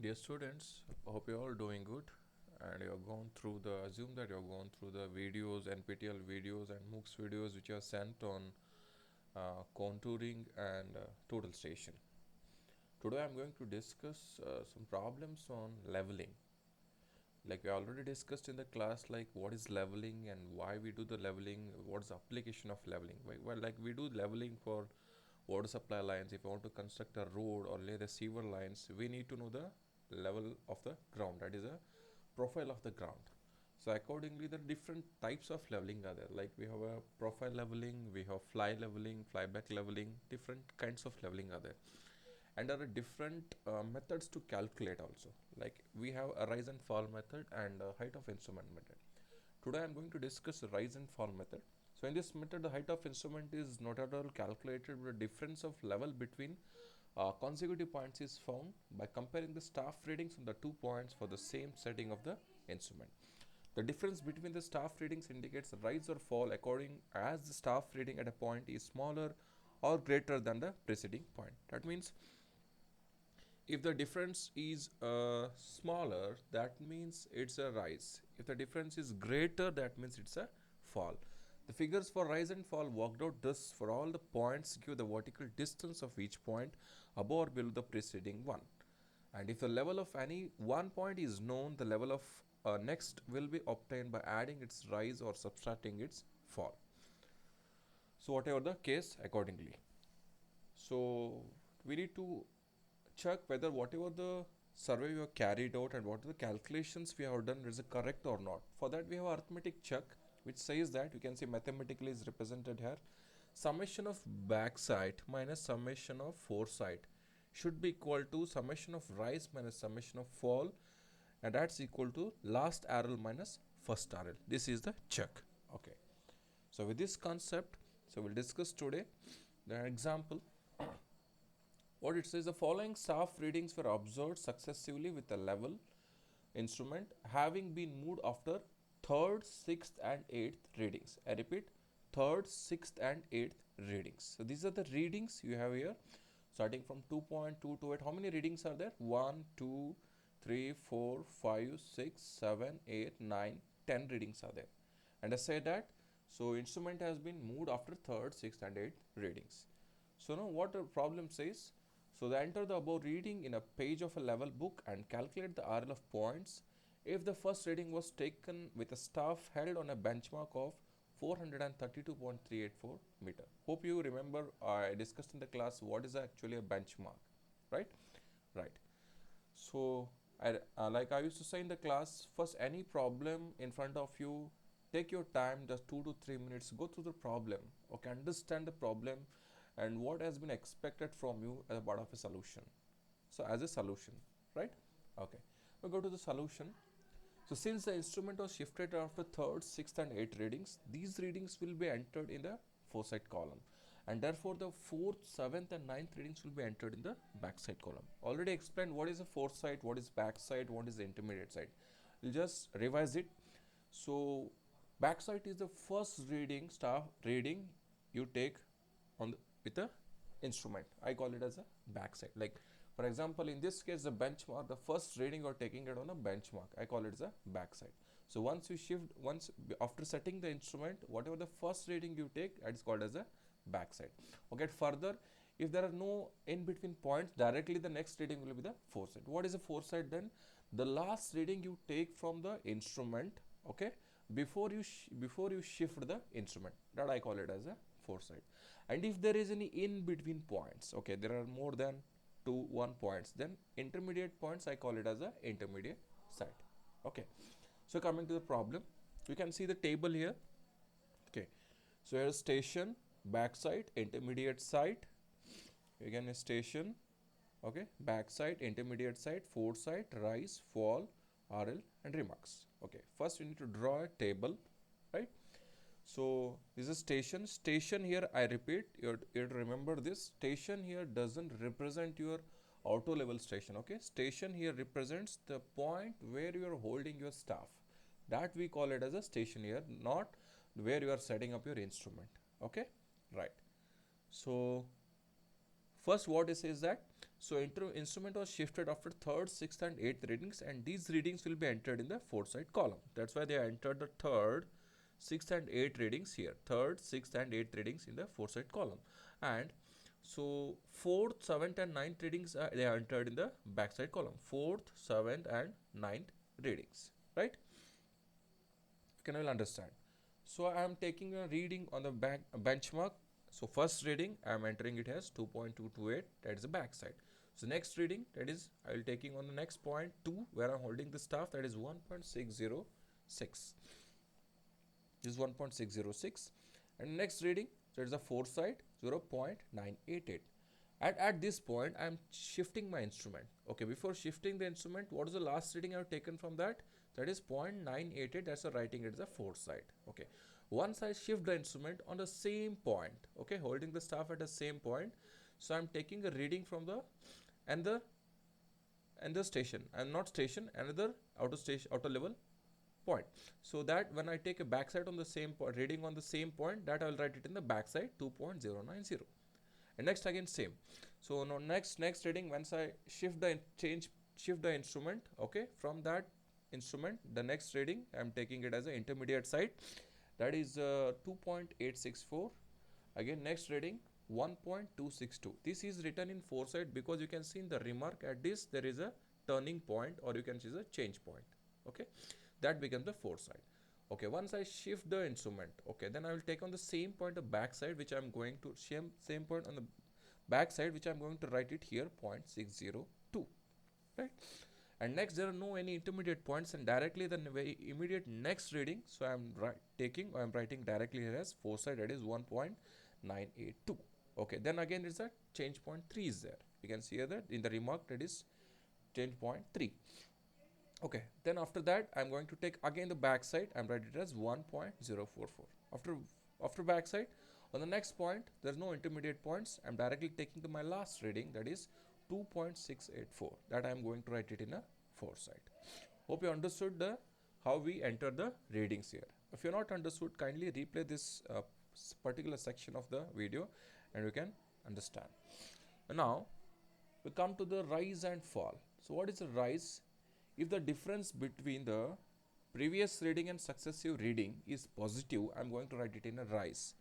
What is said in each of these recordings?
Dear students, hope you're all doing good and you're going through assume that you're going through the videos, NPTL videos and MOOCs videos which are sent on contouring and total station. Today I'm going to discuss some problems on leveling. Like we already discussed in the class, like what is leveling and why we do the leveling, what's the application of leveling. Well, like we do leveling for water supply lines. If you want to construct a road or lay the sewer lines, we need to know the level of the ground, that is a profile of the ground. So accordingly the different types of leveling are there, like we have a profile leveling, we have fly leveling, flyback leveling, different kinds of leveling are there. And there are different methods to calculate also, like we have a rise and fall method and height of instrument method. Today I am going to discuss the rise and fall method. So in this method, the height of instrument is not at all calculated, but the difference of level between consecutive points is found by comparing the staff readings on the 2 points for the same setting of the instrument. The difference between the staff readings indicates rise or fall according as the staff reading at a point is smaller or greater than the preceding point. That means if the difference is smaller, that means it's a rise. If the difference is greater, that means it's a fall. The figures for rise and fall worked out thus for all the points give the vertical distance of each point above or below the preceding one. And if the level of any one point is known, the level of next will be obtained by adding its rise or subtracting its fall. So whatever the case accordingly. So we need to check whether whatever the survey we have carried out and what the calculations we have done is correct or not. For that we have arithmetic check, which says that you can see mathematically is represented here. Summation of backside minus summation of foresight should be equal to summation of rise minus summation of fall, and that's equal to last RL minus first RL. This is the check. Okay. So with this concept, so we'll discuss today the example. What it says, the following staff readings were observed successively with a level instrument having been moved after 3rd, 6th and 8th readings. I repeat, 3rd, 6th and 8th readings. So these are the readings you have here starting from 2.2 to 8. How many readings are there? 1, 2, 3, 4, 5, 6, 7, 8, 9, 10 readings are there. And I say that, so instrument has been moved after 3rd, 6th and 8th readings. So now what the problem says, so they enter the above reading in a page of a level book and calculate the RL of points if the first reading was taken with a staff held on a benchmark of 432.384 meter. Hope you remember I discussed in the class what is actually a benchmark, right? Right. So like I used to say in the class, first any problem in front of you, take your time, just 2 to 3 minutes, go through the problem, okay, understand the problem and what has been expected from you as a part of a solution. So as a solution, right? Okay, we go to the solution. So since the instrument was shifted after 3rd, 6th and 8th readings, these readings will be entered in the foresight column, and therefore the 4th, 7th and 9th readings will be entered in the backside column. Already explained what is a foresight, what is backside, what is the intermediate side. We'll just revise it. So backside is the first reading, staff reading you take on the, with the instrument. I call it as a backside. Like for example, in this case, the benchmark, the first reading you're taking it on a benchmark, I call it as a backside. So once you shift, once after setting the instrument, whatever the first reading you take, it's called as a backside. Okay, further, if there are no in between points, directly the next reading will be the foresight. What is a foresight then? The last reading you take from the instrument, okay, before you shift the instrument, that I call it as a foresight. And if there is any in between points, okay, there are more than 1 points, then intermediate points I call it as a intermediate site. Okay, so coming to the problem, you can see the table here. Okay, so here is station, backside, intermediate site, again station, okay, backside, intermediate site, foresight, rise, fall, RL and remarks. Okay, first you need to draw a table, right? So this is station. Station here, I repeat, you have to remember this. Station here doesn't represent your auto level station. Okay, station here represents the point where you are holding your staff. That we call it as a station here, not where you are setting up your instrument. Okay, right. So first what it says that So instrument was shifted after 3rd, 6th and 8th readings, and these readings will be entered in the 4th side column. That's why they entered the 3rd, 6th and 8th readings here. 3rd, 6th and 8th readings in the 4th side column. And so 4th, 7th and 9th readings they are entered in the backside column. 4th, 7th and 9th readings. Right? Can you understand? So I am taking a reading on the benchmark. So first reading I am entering it as 2.228, that is the back side. So next reading, that is I will taking on the next point 2 where I am holding the staff, that is 1.606. This is 1.606, and next reading, so it is the fourth side 0.988. At this point I am shifting my instrument. Okay, before shifting the instrument, what is the last reading I have taken from that? That is 0.988. That's the writing it is the fourth side. Okay, once I shift the instrument on the same point, okay, holding the staff at the same point, so I am taking a reading from the station, and not station, another outer level point. So that when I take a backside on the same reading on the same point, that I will write it in the backside 2.090. And next again same. So now next reading, once I shift the instrument, okay, from that instrument, the next reading I am taking it as an intermediate side, that is 2.864. Again next reading 1.262. This is written in four side because you can see in the remark at this there is a turning point, or you can see the change point. Okay, that becomes the fourth side. Okay, once I shift the instrument, okay, then I will take on the same point the back side, which I am going to same point on the back side, which I am going to write it here 0.602, right? And next there are no any intermediate points, and directly the very immediate next reading, so I am writing directly here as fourth side, that is 1.982. Okay, then again it's a change point 3 is there. You can see here that in the remark that is change point 3. Okay, then after that I am going to take again the back side. I am writing it as 1.044. After back side, on the next point there is no intermediate points. I am directly taking to my last reading, that is 2.684. That I am going to write it in a fourth side. Hope you understood the how we enter the readings here. If you are not understood, kindly replay this particular section of the video and you can understand. Now we come to the rise and fall. So what is a rise? If the difference between the previous reading and successive reading is positive, I am going to write it in a rise.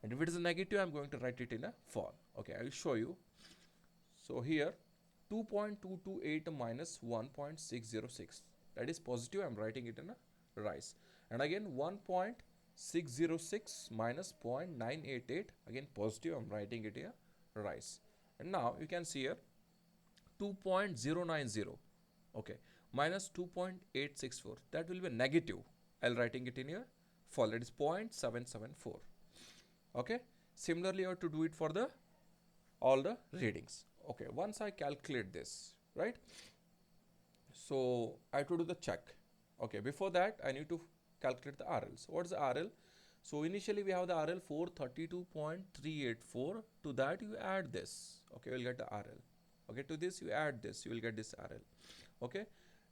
And if it is a negative, I am going to write it in a fall. Okay, I will show you. So here 2.228 minus 1.606, that is positive, I am writing it in a rise. And again 1.606 minus 0.988, again positive, I am writing it in a rise. And now you can see here 2.090, okay, minus 2.864, that will be negative. I'll writing it in here fall, that is 0.774. Okay, similarly you have to do it for the all the readings. Okay, once I calculate this, right, so I have to do the check. Okay, before that I need to calculate the RL. So what is the RL? So initially we have the RL 432.384. To that you add this. Okay, you will get the RL. Okay, to this you add this, you will get this RL. Okay,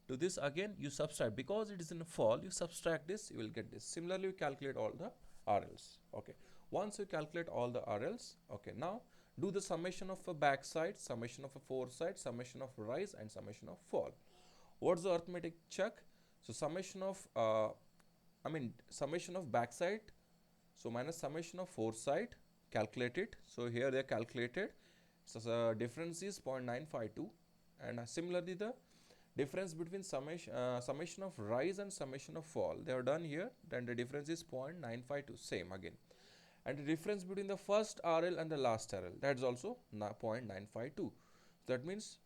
to this again you subtract, because it is in a fall, you subtract this, you will get this. Similarly you calculate all the RLs. Okay, once you calculate all the RLs, okay, now do the summation of a backside, summation of a foresight, summation of rise and summation of fall. What's the arithmetic check? So summation of summation of backside, so minus summation of foresight, calculate it. So here they are calculated. So the difference is 0.952, and similarly the difference between summation of rise and summation of fall, they are done here. Then the difference is 0.952, same again. And the difference between the first RL and the last RL, that is also 0.952. So that means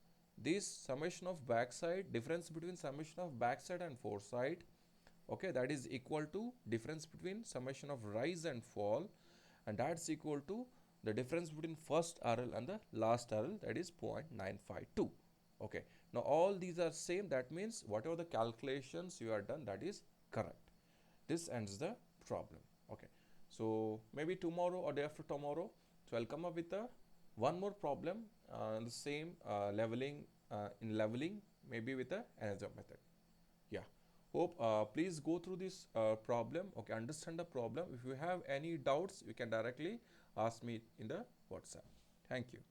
this summation of backside, difference between summation of backside and foresight, okay, that is equal to difference between summation of rise and fall, and that's equal to the difference between first RL and the last RL, that is 0.952. Okay, now all these are same, that means whatever the calculations you are done, that is correct. This ends the problem. Okay, so maybe tomorrow or day after tomorrow, so I'll come up with a one more problem the same leveling, maybe with another method. Yeah, hope please go through this problem. Okay, understand the problem. If you have any doubts, you can directly ask me in the WhatsApp. Thank you.